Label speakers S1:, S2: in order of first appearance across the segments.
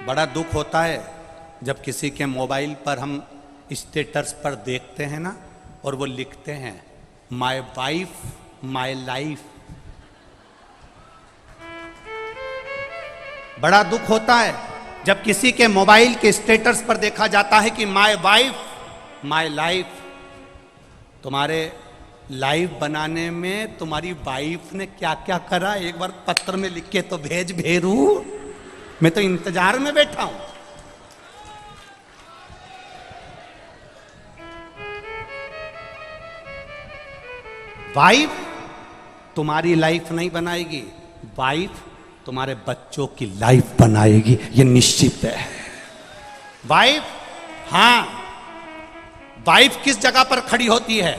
S1: बड़ा दुख होता है जब किसी के मोबाइल पर हम स्टेटस पर देखते हैं ना, और वो लिखते हैं माय वाइफ माय लाइफ। बड़ा दुख होता है जब किसी के मोबाइल के स्टेटस पर देखा जाता है कि माय वाइफ माय लाइफ। तुम्हारे लाइफ बनाने में तुम्हारी वाइफ ने क्या क्या करा, एक बार पत्र में लिख के तो भेज भेरू, मैं तो इंतजार में बैठा हूं। वाइफ तुम्हारी लाइफ नहीं बनाएगी, वाइफ तुम्हारे बच्चों की लाइफ बनाएगी, ये निश्चित है। वाइफ, हां, वाइफ किस जगह पर खड़ी होती है?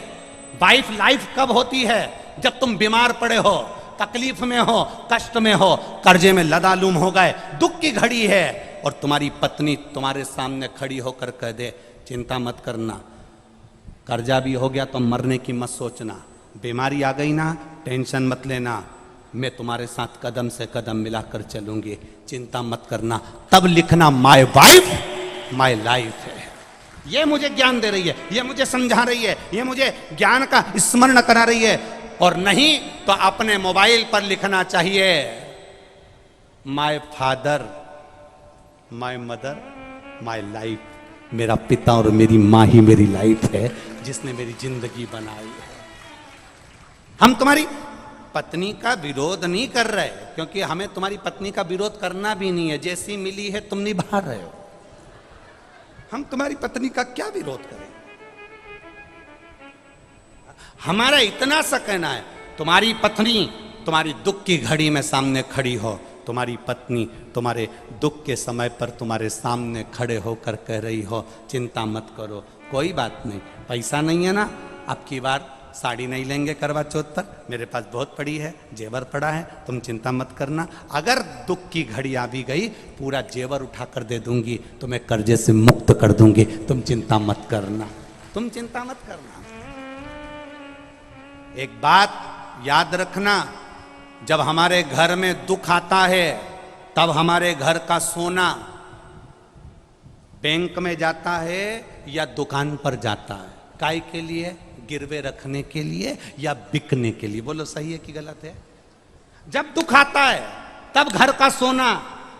S1: वाइफ लाइफ कब होती है? जब तुम बीमार पड़े हो, तकलीफ में हो, कष्ट में हो, कर्जे में लदालूम हो गए, दुख की घड़ी है, और तुम्हारी पत्नी तुम्हारे सामने खड़ी होकर कह दे चिंता मत करना, कर्जा भी हो गया तो मरने की मत सोचना, बीमारी आ गई ना टेंशन मत लेना, मैं तुम्हारे साथ कदम से कदम मिलाकर चलूंगी, चिंता मत करना। तब लिखना माय वाइफ माय लाइफ है। ये मुझे ज्ञान दे रही है, ये मुझे समझा रही है, ये मुझे ज्ञान का स्मरण करा रही है। और नहीं तो अपने मोबाइल पर लिखना चाहिए my father my mother my life. मेरा पिता और मेरी माँ ही मेरी लाइफ है, जिसने मेरी जिंदगी बनाई है। हम तुम्हारी पत्नी का विरोध नहीं कर रहे, क्योंकि हमें तुम्हारी पत्नी का विरोध करना भी नहीं है, जैसी मिली है तुम निभा रहे हो। हम तुम्हारी पत्नी का क्या विरोध करें? हमारा इतना सा कहना है, तुम्हारी पत्नी तुम्हारी दुख की घड़ी में सामने खड़ी हो, तुम्हारी पत्नी तुम्हारे दुख के समय पर तुम्हारे सामने खड़े होकर कह रही हो चिंता मत करो, कोई बात नहीं, पैसा नहीं है ना, अब की बार साड़ी नहीं लेंगे करवा चौथ पर, मेरे पास बहुत पड़ी है, जेवर पड़ा है, तुम चिंता मत करना। अगर दुख की घड़ी आ भी गई, पूरा जेवर उठाकर दे दूंगी, तुम्हें कर्जे से मुक्त कर दूंगी, तुम चिंता मत करना, तुम चिंता मत करना। एक बात याद रखना, जब हमारे घर में दुख आता है तब हमारे घर का सोना बैंक में जाता है या दुकान पर जाता है? काय के लिए? गिरवे रखने के लिए या बिकने के लिए? बोलो सही है कि गलत है? जब दुख आता है तब घर का सोना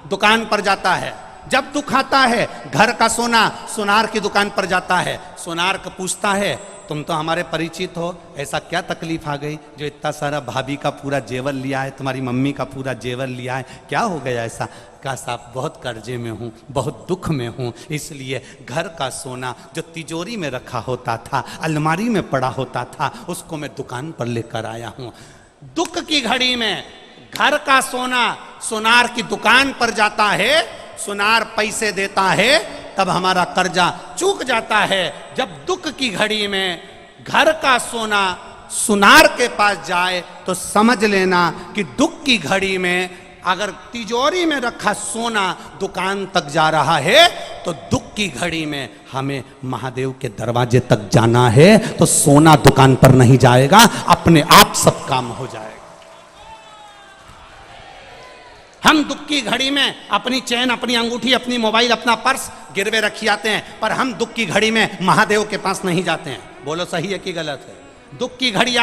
S1: दुकान पर जाता है, जब दुख आता है घर का सोना सुनार की दुकान पर जाता है। सुनार का पूछता है तुम तो हमारे परिचित हो, ऐसा क्या तकलीफ आ गई जो इतना सारा भाभी का पूरा जेवर लिया है, तुम्हारी मम्मी का पूरा जेवर लिया है, क्या हो गया ऐसा? कहा साहब बहुत कर्जे में हूँ, बहुत दुख में हूँ, इसलिए घर का सोना जो तिजोरी में रखा होता था, अलमारी में पड़ा होता था, उसको मैं दुकान पर लेकर आया हूँ। दुख की घड़ी में घर का सोना सुनार की दुकान पर जाता है, सुनार पैसे देता है, तब हमारा कर्जा चूक जाता है। जब दुख की घड़ी में घर का सोना सुनार के पास जाए तो समझ लेना कि दुख की घड़ी में अगर तिजोरी में रखा सोना दुकान तक जा रहा है तो दुख की घड़ी में हमें महादेव के दरवाजे तक जाना है, तो सोना दुकान पर नहीं जाएगा, अपने आप सब काम हो जाएगा। हम दुख की घड़ी में अपनी चैन, अपनी अंगूठी, अपनी मोबाइल, अपना पर्स गिरवे रखी आते हैं, पर हम दुख की घड़ी में महादेव के पास नहीं जाते हैं। बोलो सही है कि गलत है? दुख की घड़ी